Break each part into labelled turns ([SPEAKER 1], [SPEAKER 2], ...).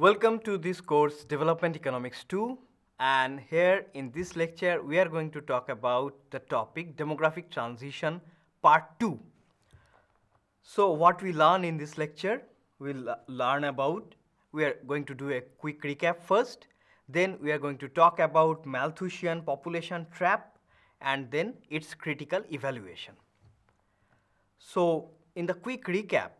[SPEAKER 1] Welcome to this course Development Economics 2, and here in this lecture we are going to talk about the topic demographic transition part 2. So what we learn in this lecture, we'll learn about, we are going to do a quick recap first, then we are going to talk about Malthusian population trap and then its critical evaluation. So in the quick recap,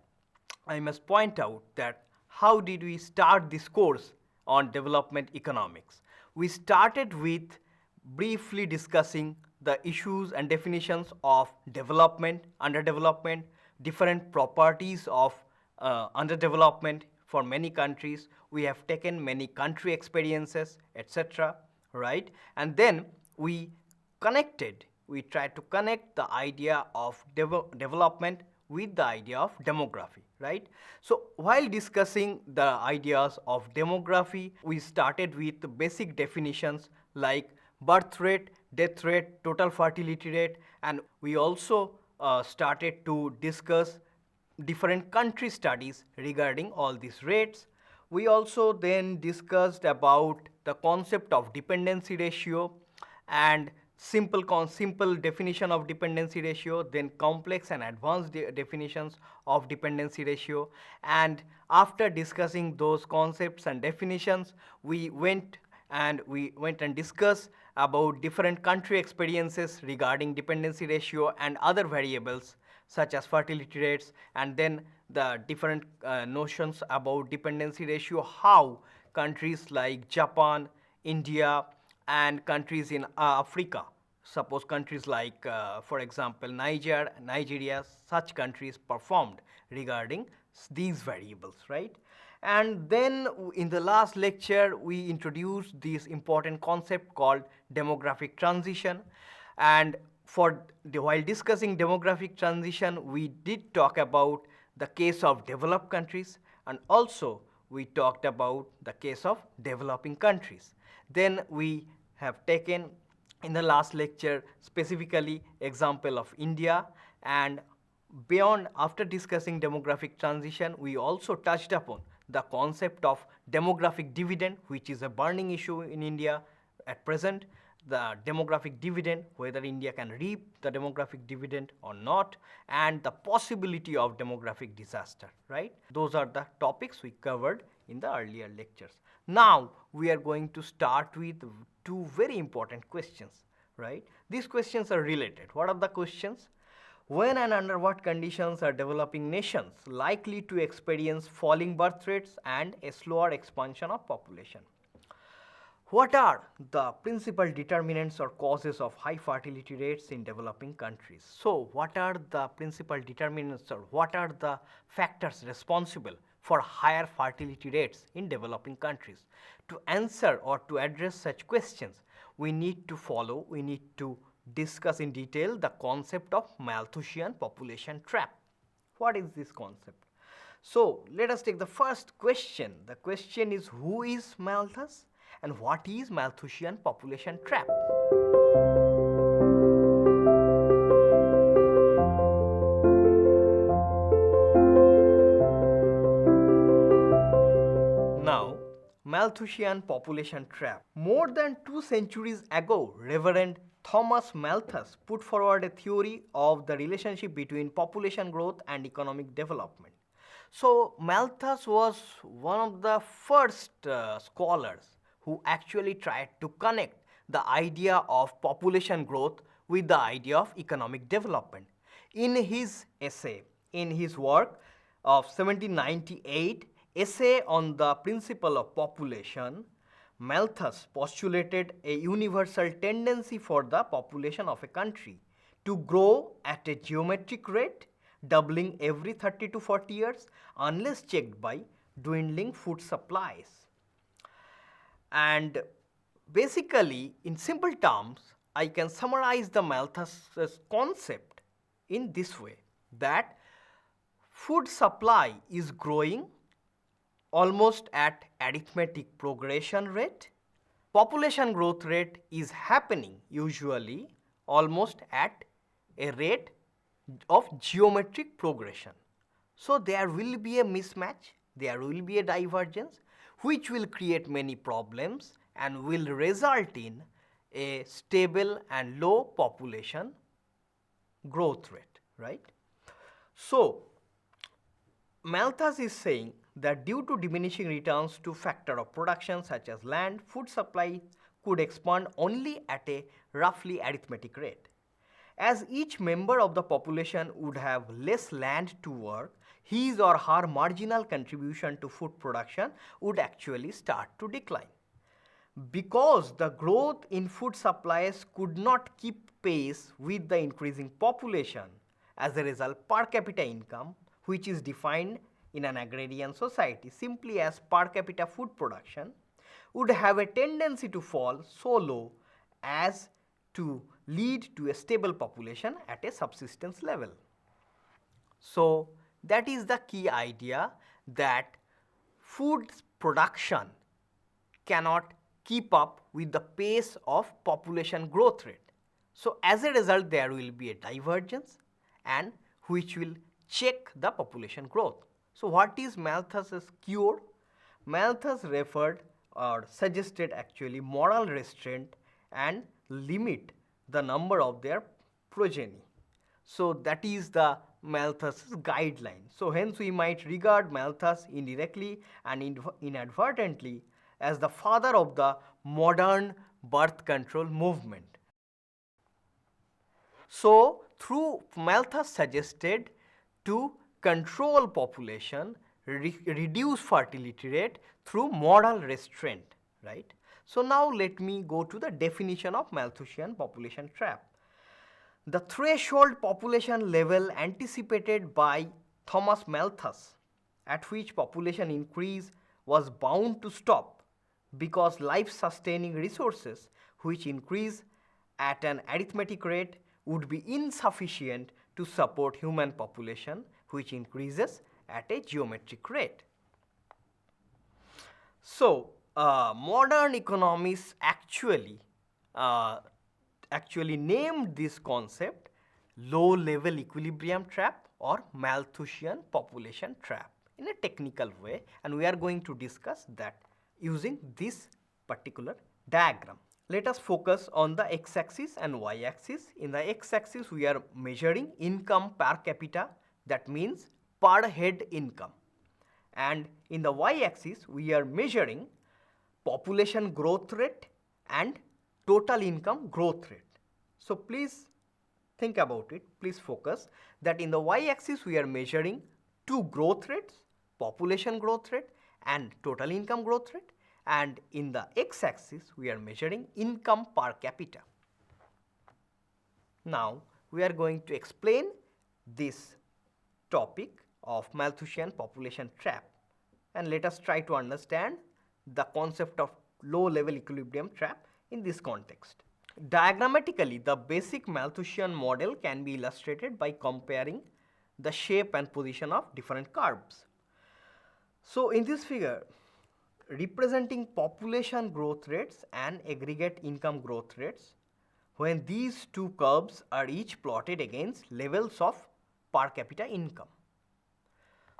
[SPEAKER 1] I must point out that how did we start this course on development economics? We started with briefly discussing the issues and definitions of development, underdevelopment, different properties of underdevelopment for many countries. We have taken many country experiences, etc. Right? And then we tried to connect the idea of development with the idea of demography, right? So while discussing the ideas of demography, we started with the basic definitions like birth rate, death rate, total fertility rate, and we also started to discuss different country studies regarding all these rates. We also then discussed about the concept of dependency ratio and simple definition of dependency ratio, then complex and advanced definitions of dependency ratio. And after discussing those concepts and definitions, we went and discussed about different country experiences regarding dependency ratio and other variables such as fertility rates, and then the different notions about dependency ratio, how countries like Japan, India, and countries in Africa, suppose countries like for example Nigeria, such countries performed regarding these variables, right? And then in the last lecture we introduced this important concept called demographic transition, and while discussing demographic transition we did talk about the case of developed countries, and also we talked about the case of developing countries. Then we have taken in the last lecture specifically example of India, and beyond, after discussing demographic transition, we also touched upon the concept of demographic dividend, which is a burning issue in India at present. The demographic dividend, whether India can reap the demographic dividend or not, and the possibility of demographic disaster, right? Those are the topics we covered in the earlier lectures. Now we are going to start with two very important questions, right? These questions are related. What are the questions? When and under what conditions are developing nations likely to experience falling birth rates and a slower expansion of population? What are the principal determinants or causes of high fertility rates in developing countries? So what are the principal determinants, or what are the factors responsible for higher fertility rates in developing countries? To answer or to address such questions, we need to discuss in detail the concept of Malthusian population trap. What is this concept? So let us take the first question. The question is, who is Malthus and what is Malthusian population trap? Now, Malthusian population trap. More than 2 centuries ago, Reverend Thomas Malthus put forward a theory of the relationship between population growth and economic development. So Malthus was one of the first scholars who actually tried to connect the idea of population growth with the idea of economic development. In his essay, in his work of 1798, Essay on the Principle of Population, Malthus postulated a universal tendency for the population of a country to grow at a geometric rate, doubling every 30 to 40 years unless checked by dwindling food supplies. And basically, in simple terms, I can summarize the Malthus' concept in this way, that food supply is growing almost at arithmetic progression rate. Population growth rate is happening usually almost at a rate of geometric progression. So there will be a mismatch, there will be a divergence, which will create many problems and will result in a stable and low population growth rate, right? So, Malthus is saying that due to diminishing returns to factor of production such as land, food supply could expand only at a roughly arithmetic rate. As each member of the population would have less land to work, his or her marginal contribution to food production would actually start to decline. Because the growth in food supplies could not keep pace with the increasing population, as a result, per capita income, which is defined in an agrarian society simply as per capita food production, would have a tendency to fall so low as to lead to a stable population at a subsistence level. So, that is the key idea, that food production cannot keep up with the pace of population growth rate. So, as a result, there will be a divergence and which will check the population growth. So, what is Malthus's cure? Malthus referred or suggested actually moral restraint and limit the number of their progeny. So, that is the Malthus's guideline. So, hence we might regard Malthus indirectly and inadvertently as the father of the modern birth control movement. So, through Malthus suggested to control population, reduce fertility rate through moral restraint, right? So, now let me go to the definition of Malthusian population trap. The threshold population level anticipated by Thomas Malthus, at which population increase was bound to stop because life-sustaining resources which increase at an arithmetic rate would be insufficient to support human population which increases at a geometric rate. So, modern economists actually named this concept low level equilibrium trap or Malthusian population trap in a technical way, and we are going to discuss that using this particular diagram. Let us focus on the x-axis and y-axis. In the x-axis we are measuring income per capita, that means per head income, and in the y-axis we are measuring population growth rate and total income growth rate. So, please think about it, please focus that in the y-axis we are measuring two growth rates, population growth rate and total income growth rate, and in the x-axis we are measuring income per capita. Now, we are going to explain this topic of Malthusian population trap, and let us try to understand the concept of low level equilibrium trap in this context. Diagrammatically, the basic Malthusian model can be illustrated by comparing the shape and position of different curves. So, in this figure, representing population growth rates and aggregate income growth rates, when these two curves are each plotted against levels of per capita income.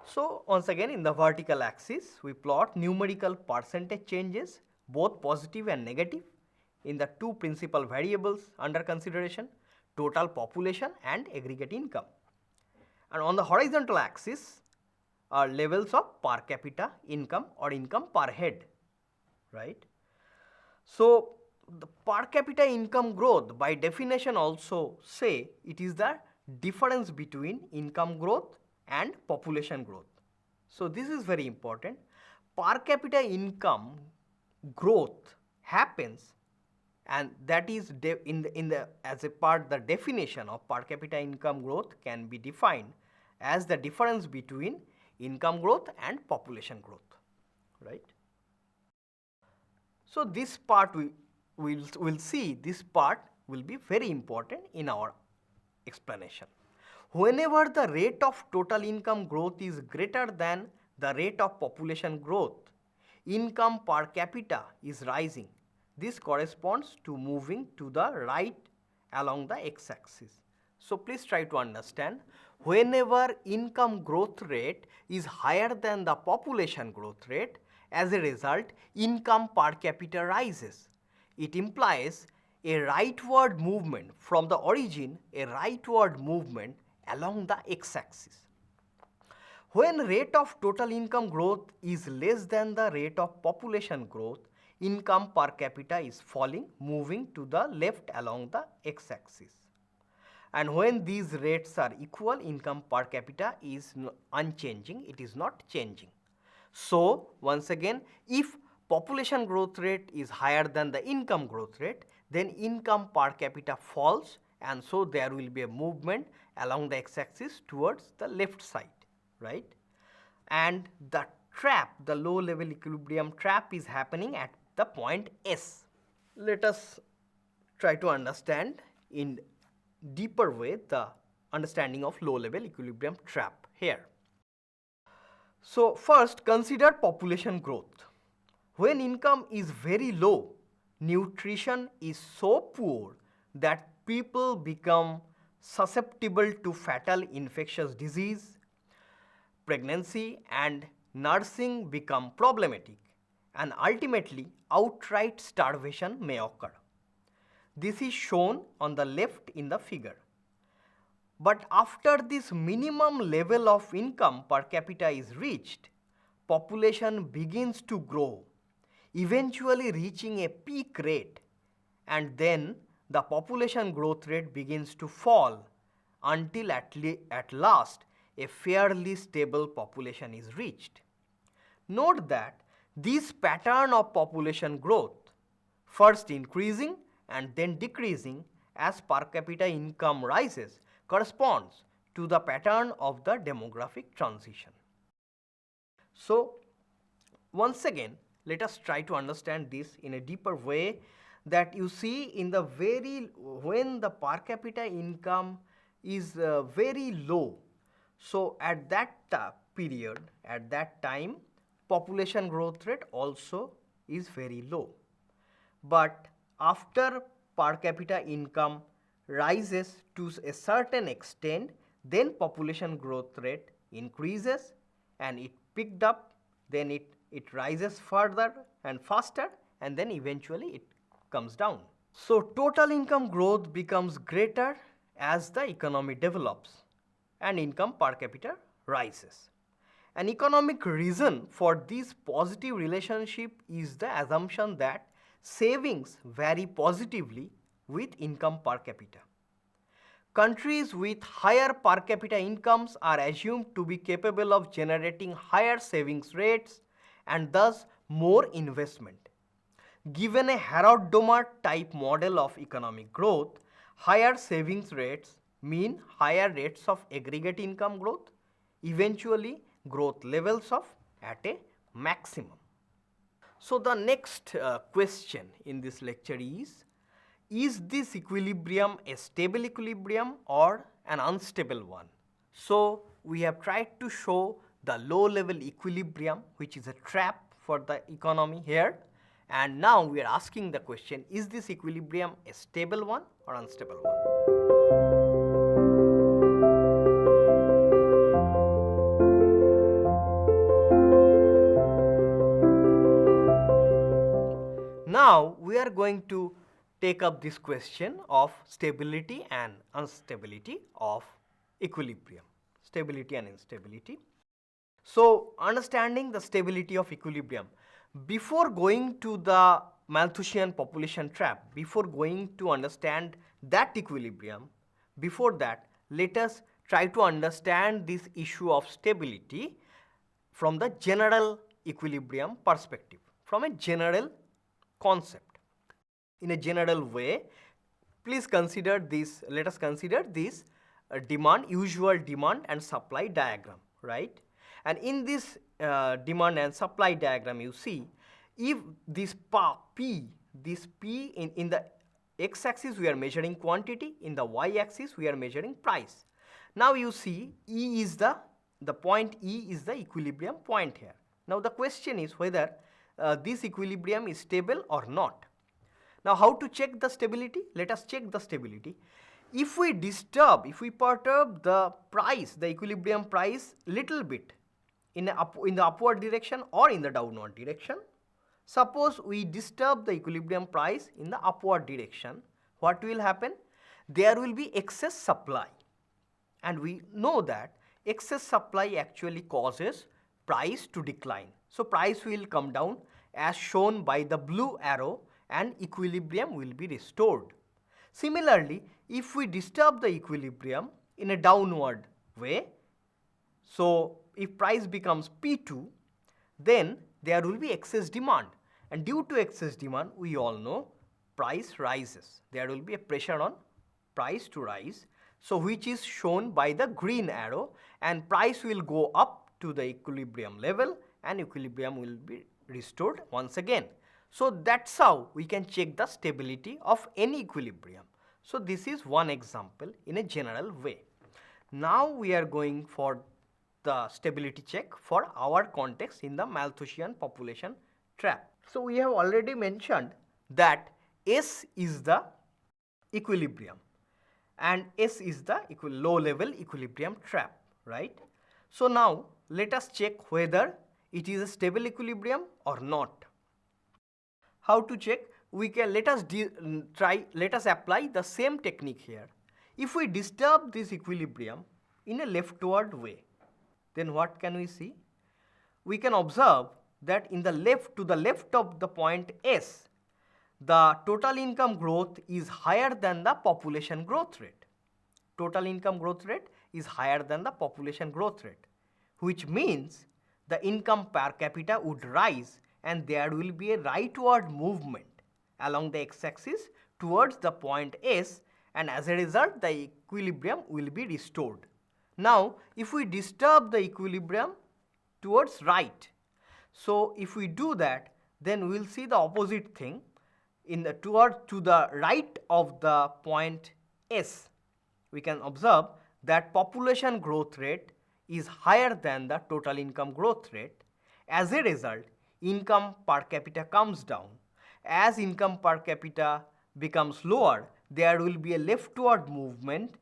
[SPEAKER 1] So, once again in the vertical axis we plot numerical percentage changes, both positive and negative, in the two principal variables under consideration, total population and aggregate income. And on the horizontal axis are levels of per capita income or income per head, right. So, the per capita income growth by definition also say it is the difference between income growth and population growth. So, this is very important. Per capita income growth happens, and that is as a part the definition of per capita income growth can be defined as the difference between income growth and population growth, right. So, this part we will see, this part will be very important in our explanation. Whenever the rate of total income growth is greater than the rate of population growth, income per capita is rising. This corresponds to moving to the right along the x-axis. So, please try to understand, whenever income growth rate is higher than the population growth rate, As a result, income per capita rises. It implies a rightward movement from the origin, a rightward movement along the x-axis. When rate of total income growth is less than the rate of population growth, income per capita is falling, moving to the left along the x-axis. And when these rates are equal, income per capita is unchanging, it is not changing. So, once again, if population growth rate is higher than the income growth rate, then income per capita falls, and so there will be a movement along the x-axis towards the left side, right? And the trap, the low level equilibrium trap, is happening at the point S. Let us try to understand in deeper way the understanding of low level equilibrium trap here. So, first consider population growth. When income is very low, nutrition is so poor that people become susceptible to fatal infectious disease, pregnancy and nursing become problematic, and ultimately outright starvation may occur. This is shown on the left in the figure. But after this minimum level of income per capita is reached, population begins to grow, eventually reaching a peak rate, and then the population growth rate begins to fall until at last a fairly stable population is reached. Note that this pattern of population growth, first increasing and then decreasing as per capita income rises, corresponds to the pattern of the demographic transition. So, once again, let us try to understand this in a deeper way, that you see in the when the per capita income is very low. So, at that period, at that time, population growth rate also is very low. But after per capita income rises to a certain extent, then population growth rate increases and it picked up, then it rises further and faster, and then eventually it comes down. So, total income growth becomes greater as the economy develops and income per capita rises. An economic reason for this positive relationship is the assumption that savings vary positively with income per capita. Countries with higher per capita incomes are assumed to be capable of generating higher savings rates and thus more investment. Given a Harrod-Domar type model of economic growth, higher savings rates mean higher rates of aggregate income growth, eventually growth levels of at a maximum. So, the next question in this lecture is this equilibrium a stable equilibrium or an unstable one? So, we have tried to show the low level equilibrium, which is a trap for the economy here, and now we are asking the question, is this equilibrium a stable one or unstable one? Now, we are going to take up this question of stability and instability of equilibrium, stability and instability. So, understanding the stability of equilibrium, before going to the Malthusian population trap, before going to understand that equilibrium, before that let us try to understand this issue of stability from the general equilibrium perspective, from a general concept. In a general way, please consider this, let us consider this usual demand and supply diagram, right? And in this demand and supply diagram, you see, if this P in the x-axis we are measuring quantity, in the y-axis we are measuring price. Now you see E is the point E is the equilibrium point here. Now the question is whether this equilibrium is stable or not. Now how to check the stability? Let us check the stability. If we perturb the price, the equilibrium price little bit, in the upward direction or in the downward direction. Suppose we disturb the equilibrium price in the upward direction, what will happen? There will be excess supply, and we know that excess supply actually causes price to decline. So price will come down as shown by the blue arrow and equilibrium will be restored. Similarly, if we disturb the equilibrium in a downward way, so if price becomes P2, then there will be excess demand, and due to excess demand we all know price rises. There will be a pressure on price to rise, so which is shown by the green arrow, and price will go up to the equilibrium level and equilibrium will be restored once again. So that's how we can check the stability of any equilibrium. So this is one example in a general way. Now we are going for the stability check for our context in the Malthusian population trap. So we have already mentioned that S is the equilibrium and S is the low level equilibrium trap, right? So now let us check whether it is a stable equilibrium or not. How to check? We can let us apply the same technique here. If we disturb this equilibrium in a leftward way, then what can we see? We can observe that in the left, to the left of the point S, the total income growth is higher than the population growth rate. Total income growth rate is higher than the population growth rate, which means the income per capita would rise and there will be a rightward movement along the x-axis towards the point S, and as a result the equilibrium will be restored. Now if we disturb the equilibrium towards right, so if we do that, then we will see the opposite thing. In the to the right of the point S, we can observe that population growth rate is higher than the total income growth rate. As a result, income per capita comes down. As income per capita becomes lower, there will be a leftward movement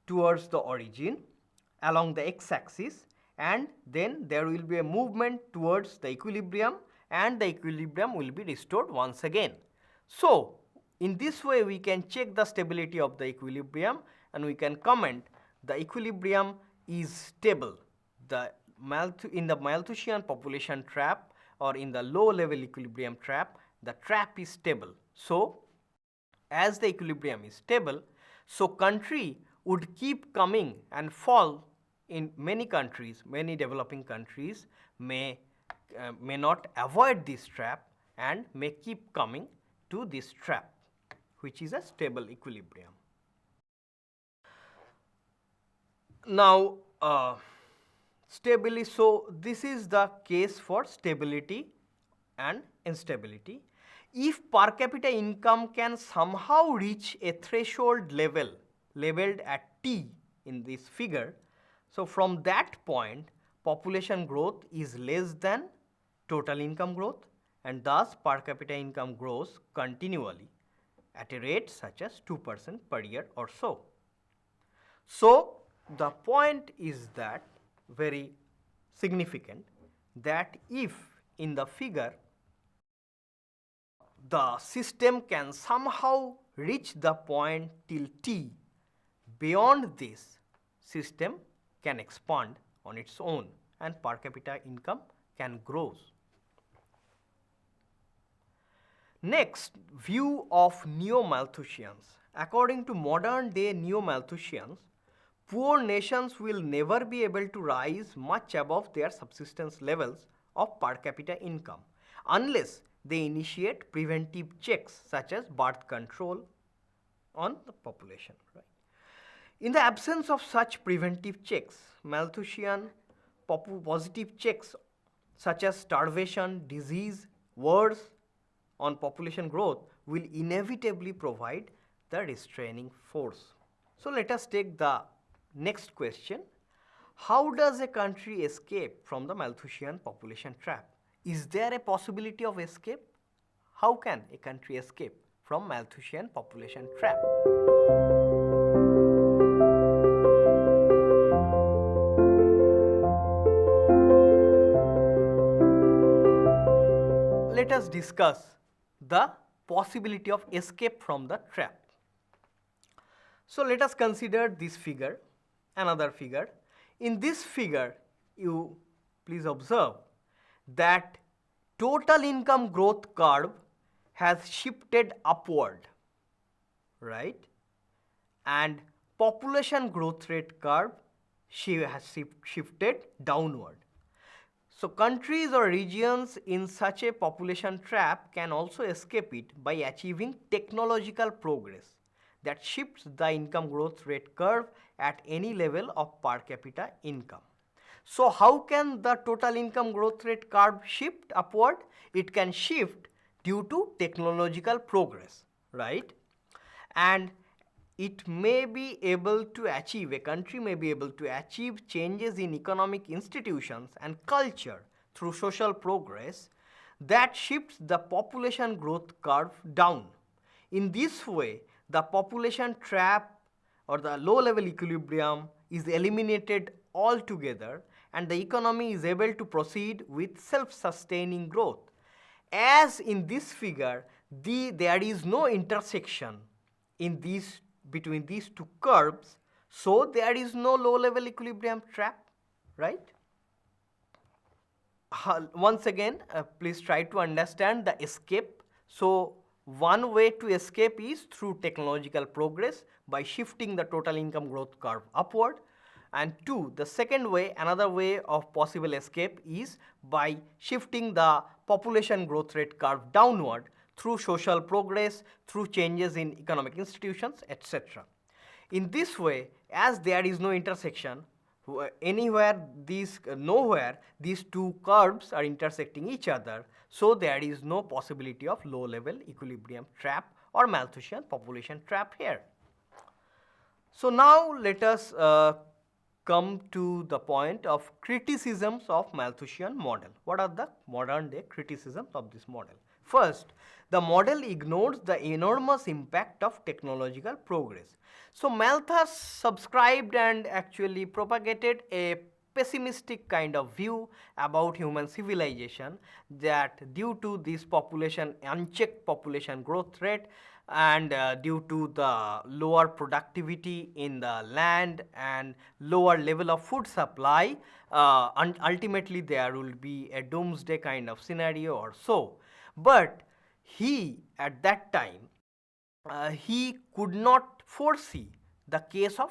[SPEAKER 1] towards the origin along the x-axis, and then there will be a movement towards the equilibrium, and the equilibrium will be restored once again. So in this way we can check the stability of the equilibrium, and we can comment the equilibrium is stable. In the Malthusian population trap or in the low level equilibrium trap, the trap is stable. So as the equilibrium is stable, so country would keep coming and fall. In many countries, many developing countries may not avoid this trap and may keep coming to this trap, which is a stable equilibrium. Now stability, so this is the case for stability and instability. If per capita income can somehow reach a threshold level labeled at T in this figure, so from that point population growth is less than total income growth, and thus per capita income grows continually at a rate such as 2% per year or so. So the point is that very significant, that if in the figure the system can somehow reach the point till T, beyond this system can expand on its own and per capita income can grow. Next, view of neo-Malthusians. According to modern day neo-Malthusians, poor nations will never be able to rise much above their subsistence levels of per capita income unless they initiate preventive checks such as birth control on the population. Right? In the absence of such preventive checks, Malthusian positive checks such as starvation, disease, wars on population growth will inevitably provide the restraining force. So let us take the next question. How does a country escape from the Malthusian population trap? Is there a possibility of escape? How can a country escape from Malthusian population trap? let us discuss the possibility of escape from the trap. So let us consider this figure, another figure. In this figure, you please observe that total income growth curve has shifted upward, right? And population growth rate curve has shifted downward. So countries or regions in such a population trap can also escape it by achieving technological progress that shifts the income growth rate curve at any level of per capita income. So how can the total income growth rate curve shift upward? It can shift due to technological progress, right? And it may be able to achieve, a country may be able to achieve changes in economic institutions and culture through social progress that shifts the population growth curve down. In this way, the population trap or the low level equilibrium is eliminated altogether and the economy is able to proceed with self-sustaining growth. As in this figure, there is no intersection in between these two curves, so there is no low level equilibrium trap, right? Once again, please try to understand the escape. So one way to escape is through technological progress by shifting the total income growth curve upward. And two, the second way, another way of possible escape is by shifting the population growth rate curve downward through social progress, through changes in economic institutions, etc. In this way, as there is no intersection, nowhere these two curves are intersecting each other, so there is no possibility of low level equilibrium trap or Malthusian population trap here. So now let us come to the point of criticisms of Malthusian model. What are the modern day criticisms of this model? First, the model ignores the enormous impact of technological progress. So Malthus subscribed and actually propagated a pessimistic kind of view about human civilization, that due to this unchecked population growth rate and due to the lower productivity in the land and lower level of food supply, and ultimately there will be a doomsday kind of scenario or so. But he, at that time, he could not foresee the case of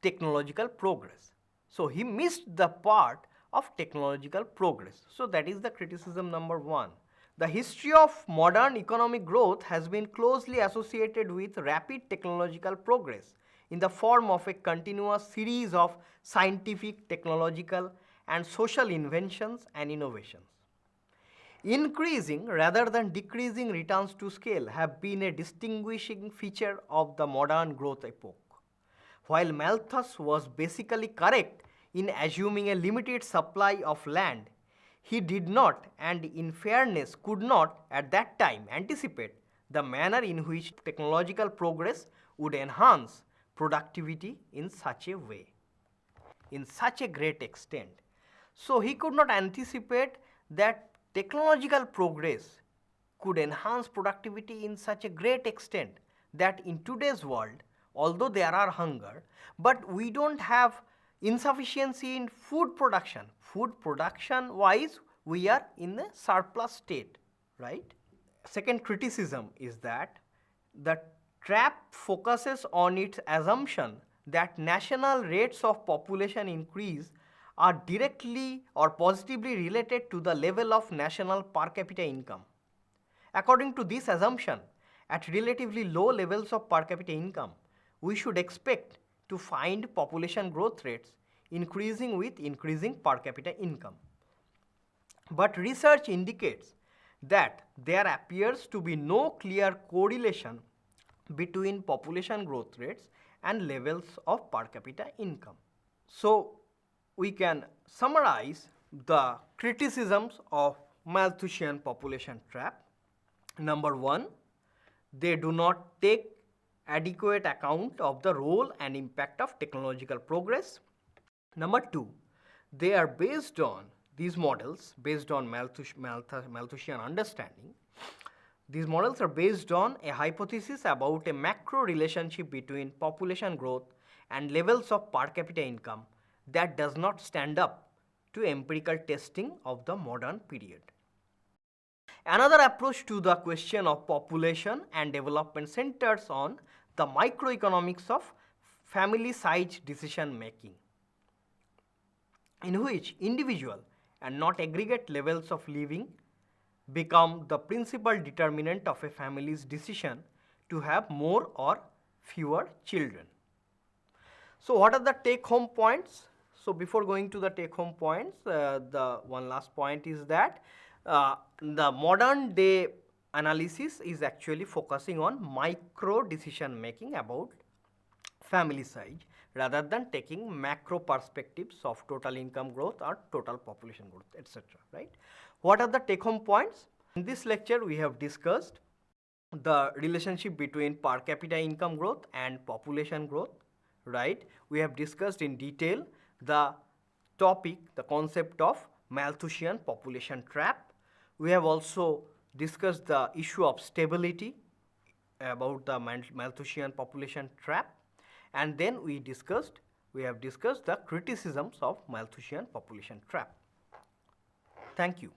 [SPEAKER 1] technological progress. So he missed the part of technological progress. So that is the criticism number one. The history of modern economic growth has been closely associated with rapid technological progress in the form of a continuous series of scientific, technological, and social inventions and innovations. Increasing rather than decreasing returns to scale have been a distinguishing feature of the modern growth epoch. While Malthus was basically correct in assuming a limited supply of land, he did not, and in fairness could not at that time anticipate the manner in which technological progress would enhance productivity in such a way, in such a great extent. So he could not anticipate that technological progress could enhance productivity in such a great extent that in today's world, although there are hunger, but we don't have insufficiency in food production. Food production wise, we are in a surplus state, right? Second criticism is that the trap focuses on its assumption that national rates of population increase are directly or positively related to the level of national per capita income. According to this assumption, at relatively low levels of per capita income, we should expect to find population growth rates increasing with increasing per capita income. But research indicates that there appears to be no clear correlation between population growth rates and levels of per capita income. So we can summarize the criticisms of Malthusian population trap. Number one, they do not take adequate account of the role and impact of technological progress. Number two, they are based on these models based on Malthusian understanding, these models are based on a hypothesis about a macro relationship between population growth and levels of per capita income that does not stand up to empirical testing of the modern period. Another approach to the question of population and development centers on the microeconomics of family size decision making, in which individual and not aggregate levels of living become the principal determinant of a family's decision to have more or fewer children. So what are the take home points? So before going to the take home points, the one last point is that the modern day analysis is actually focusing on micro decision making about family size rather than taking macro perspectives of total income growth or total population growth, etc. Right? What are the take home points? In this lecture, we have discussed the relationship between per capita income growth and population growth. Right? We have discussed in detail the topic, the concept of Malthusian population trap. We have also discussed the issue of stability about the Malthusian population trap, and then we have discussed the criticisms of Malthusian population trap. Thank you.